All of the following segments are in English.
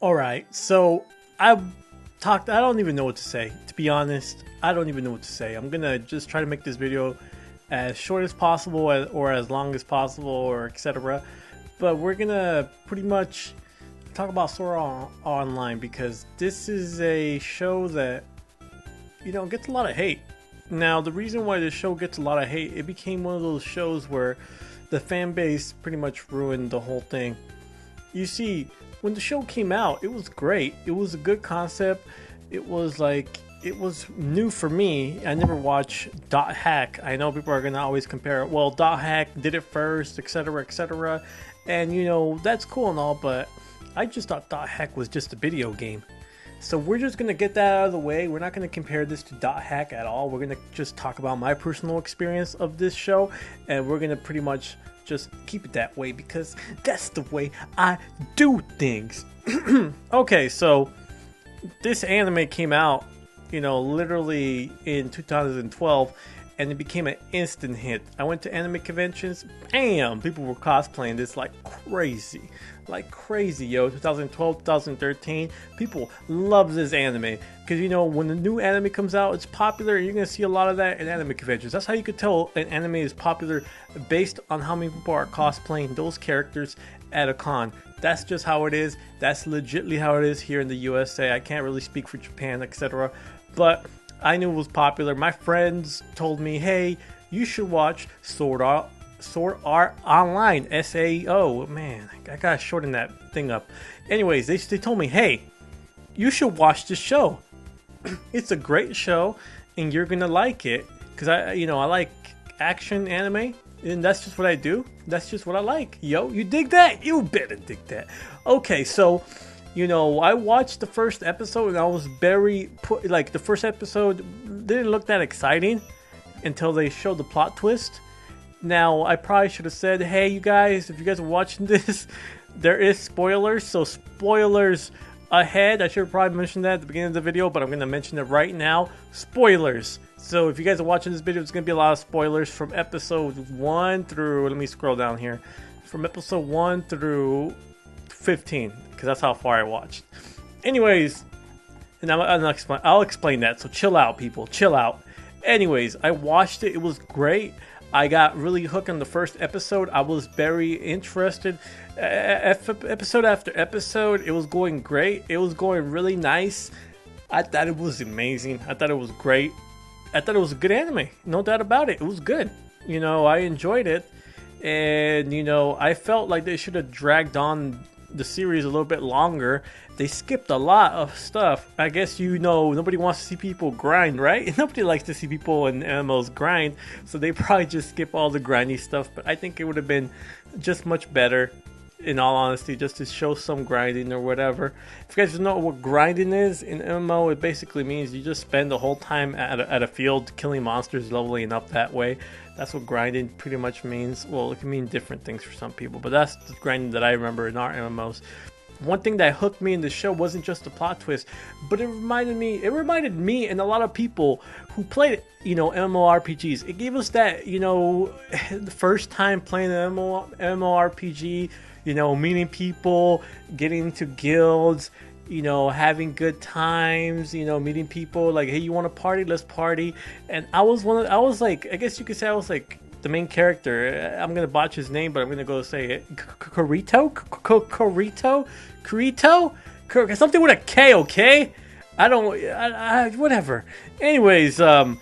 All right, so I talked. I don't even know what to say. To be honest, I don't even know what to say. I'm gonna just try to make this video as short as possible, or as long as possible, or etc. But we're gonna pretty much talk about Sword Art Online because this is a show that gets a lot of hate. Now, the reason why this show gets a lot of hate, it became one of those shows where the fan base pretty much ruined the whole thing. You see, when the show came out, it was great. It was a good concept. It was new for me. I never watched Dot Hack. I know people are gonna always compare it. Well, Dot Hack did it first, etc., etc. And that's cool and all, but I just thought Dot Hack was just a video game. So we're just gonna get that out of the way. We're not gonna compare this to Dot Hack at all. We're gonna just talk about my personal experience of this show, and we're gonna pretty much just keep it that way because that's the way I do things. Okay, so this anime came out, literally in 2012, and it became an instant hit. I went to anime conventions, bam, people were cosplaying this like crazy, yo. 2012, 2013, people love this anime because when the new anime comes out, it's popular, and you're gonna see a lot of that in anime conventions. That's how you could tell an anime is popular, based on how many people are cosplaying those characters at a con. That's just how it is. That's legitimately how it is here in the USA. I can't really speak for Japan, etc. But I knew it was popular. My friends told me, hey, you should watch Sword Art Online, SAO. Man, I gotta shorten that thing up. Anyways, they told me, hey, you should watch this show. It's a great show, and you're gonna like it. Because I like action anime, and that's just what I do. That's just what I like. Yo, you dig that? You better dig that. Okay, so I watched the first episode, and I was the first episode didn't look that exciting until they showed the plot twist. Now, I probably should have said, hey, you guys, if you guys are watching this, there is spoilers, so spoilers ahead. I should have probably mentioned that at the beginning of the video, but I'm going to mention it right now. Spoilers. So if you guys are watching this video, it's going to be a lot of spoilers from episode 1 through, let me scroll down here, from episode 1 through 15, because that's how far I watched. Anyways, and I'll explain that, so chill out, people, chill out. Anyways, I watched it. It was great. I got really hooked on the first episode. I was very interested. Episode after episode, it was going great. It was going really nice. I thought it was amazing. I thought it was great. I thought it was a good anime. No doubt about it. It was good. I enjoyed it. And, I felt like they should have dragged on the series a little bit longer. They skipped a lot of stuff. I guess nobody wants to see people grind, right? Nobody likes to see people in MMOs grind, so they probably just skip all the grindy stuff. But I think it would have been just much better, in all honesty, just to show some grinding or whatever. If you guys don't know what grinding is in MMO, it basically means you just spend the whole time at a field killing monsters, leveling up that way. That's what grinding pretty much means. Well, it can mean different things for some people, but that's the grinding that I remember in our MMOs. One thing that hooked me in the show wasn't just the plot twist, but it reminded me and a lot of people who played, MMORPGs. It gave us that, the first time playing an MMORPG, meeting people, getting into guilds, having good times, meeting people like, hey, you want to party? Let's party. And I was I guess you could say I was like the main character. I'm going to botch his name, but I'm going to go say it. Kirito? Something with a K, okay? Whatever. Anyways, so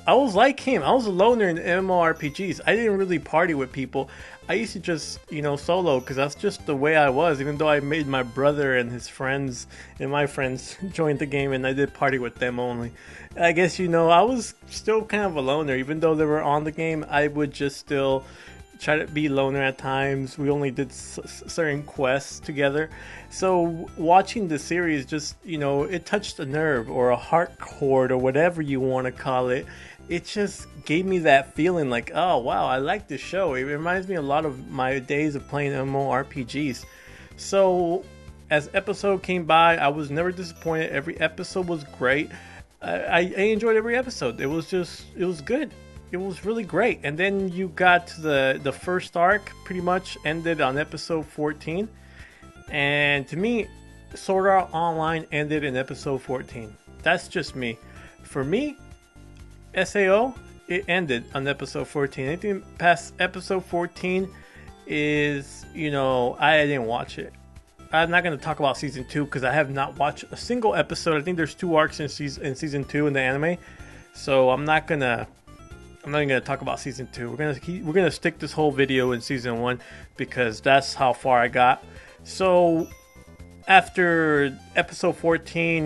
I was like him. I was a loner in MMORPGs. I didn't really party with people. I used to just, solo, because that's just the way I was, even though I made my brother and his friends and my friends join the game, and I did party with them only. I guess, I was still kind of a loner. Even though they were on the game, I would just still try to be loner at times. We only did certain quests together. So watching the series just, it touched a nerve or a heart chord or whatever you want to call it. It just gave me that feeling like, oh wow, I like this show. It reminds me a lot of my days of playing MMORPGs. So as episode came by, I was never disappointed. Every episode was great. I enjoyed every episode. It was good. It was really great. And then you got to the first arc, pretty much ended on episode 14. And to me, Sword Art Online ended in episode 14. That's just me. For me, SAO, it ended on episode 14. Anything past episode 14 is, I didn't watch it. I'm not going to talk about season 2 because I have not watched a single episode. I think there's 2 arcs in season 2 in the anime. So I'm not even gonna talk about season 2. We're gonna stick this whole video in season 1 because that's how far I got. So after episode 14,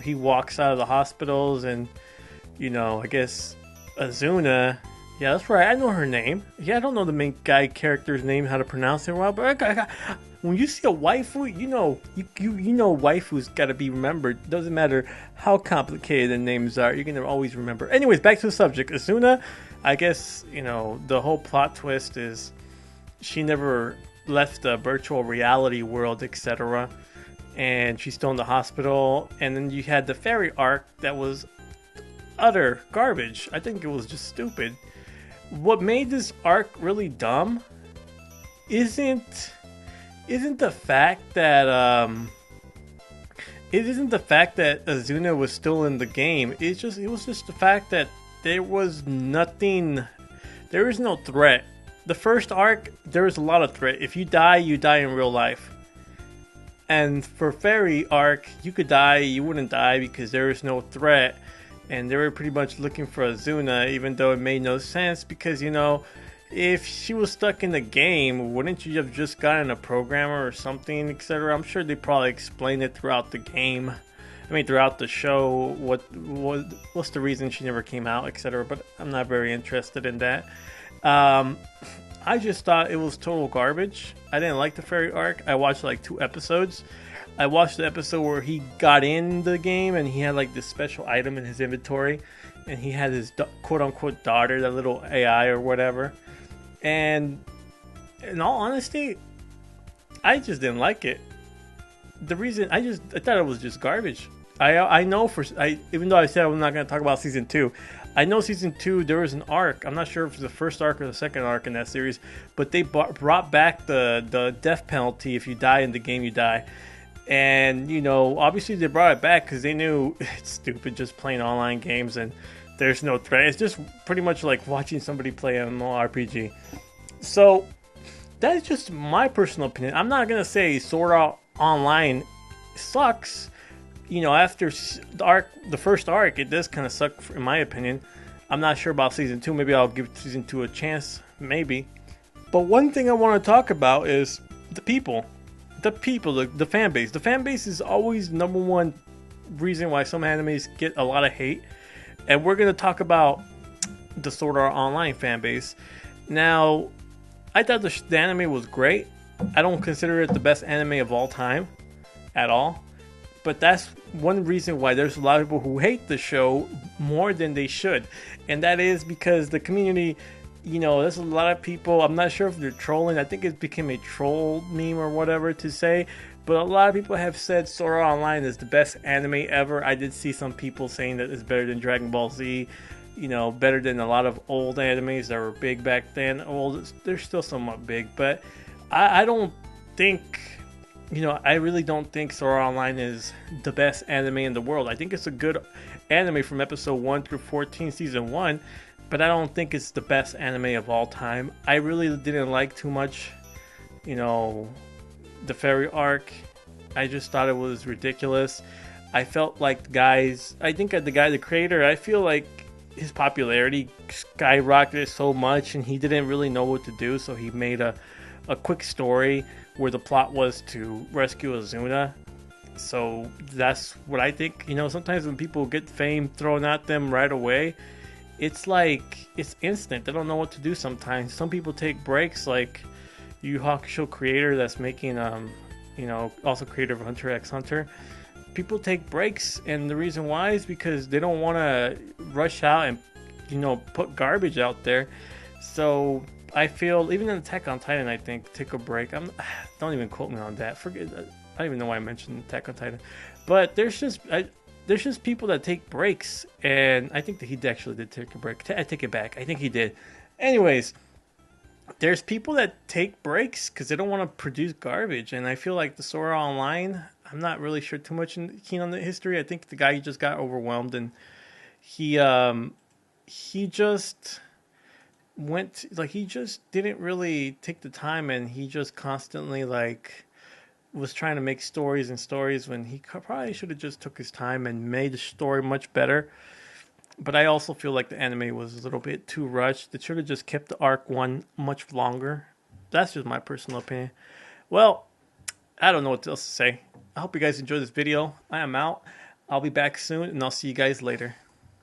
he walks out of the hospitals and I guess Azuna. Yeah, that's right. I know her name. Yeah, I don't know the main guy character's name, how to pronounce it well, but when you see a waifu, you know waifu's got to be remembered. Doesn't matter how complicated the names are, you're gonna always remember. Anyways, back to the subject. Azuna, I guess the whole plot twist is she never left the virtual reality world, etc., and she's still in the hospital. And then you had the fairy arc that was utter garbage. I think it was just stupid. What made this arc really dumb isn't the fact that Azuna was still in the game. It was just the fact that there was nothing. There is no threat. The first arc, there was a lot of threat. If you die in real life. And for fairy arc, you could die, you wouldn't die because there is no threat. And they were pretty much looking for Azuna, even though it made no sense because, if she was stuck in the game, wouldn't you have just gotten a programmer or something, etc.? I'm sure they probably explained it throughout the game. Throughout the show, what's the reason she never came out, etc. But I'm not very interested in that. I just thought it was total garbage. I didn't like the fairy arc. I watched like 2 episodes. I watched the episode where he got in the game and he had like this special item in his inventory, and he had his quote-unquote daughter, that little AI or whatever. And in all honesty, I just didn't like it. The reason I thought it was just garbage. I know even though I said I'm not going to talk about season 2, I know season 2 there was an arc. I'm not sure if it's the first arc or the second arc in that series, but they brought back the death penalty. If you die in the game, you die. And obviously they brought it back because they knew it's stupid just playing online games and there's no threat. It's just pretty much like watching somebody play an MMORPG. So that is just my personal opinion. I'm not gonna say Sword Art Online sucks. After the first arc, it does kind of suck in my opinion. I'm not sure about season 2. Maybe I'll give season 2 a chance. Maybe. But one thing I want to talk about is the people. The fan base. The fan base is always number one reason why some animes get a lot of hate. And we're going to talk about the Sword Art Online fan base. Now, I thought the anime was great. I don't consider it the best anime of all time at all. But that's one reason why there's a lot of people who hate the show more than they should. And that is because the community, there's a lot of people, I'm not sure if they're trolling. I think it became a troll meme or whatever to say. But a lot of people have said Sword Art Online is the best anime ever. I did see some people saying that it's better than Dragon Ball Z. Better than a lot of old animes that were big back then. Well, they're still somewhat big. But I don't think... I really don't think Sword Art Online is the best anime in the world. I think it's a good anime from episode 1 through 14, season 1, but I don't think it's the best anime of all time. I really didn't like too much, the fairy arc. I just thought it was ridiculous. I felt like the creator, I feel like his popularity skyrocketed so much and he didn't really know what to do, so he made a quick story where the plot was to rescue Azuna. So that's what I think. Sometimes when people get fame thrown at them right away, it's like it's instant. They don't know what to do sometimes. Some people take breaks, like Yu Hakusho creator that's making also creator of Hunter x Hunter. People take breaks, and the reason why is because they don't want to rush out and put garbage out there. So I feel even in Attack on Titan, I think take a break. Don't even quote me on that. Forget. I don't even know why I mentioned Attack on Titan. But there's just people that take breaks, and I think that he actually did take a break. I take it back. I think he did. Anyways, there's people that take breaks because they don't want to produce garbage, and I feel like the Sora Online. I'm not really sure too much keen on the history. I think the guy just got overwhelmed, and he he just went like he just didn't really take the time, and he just constantly like was trying to make stories and stories when he probably should have just took his time and made the story much better. But I also feel like the anime was a little bit too rushed. It should have just kept the arc one much longer. That's just my personal opinion. Well, I don't know what else to say. I hope you guys enjoyed this video. I am out. I'll be back soon, and I'll see you guys later.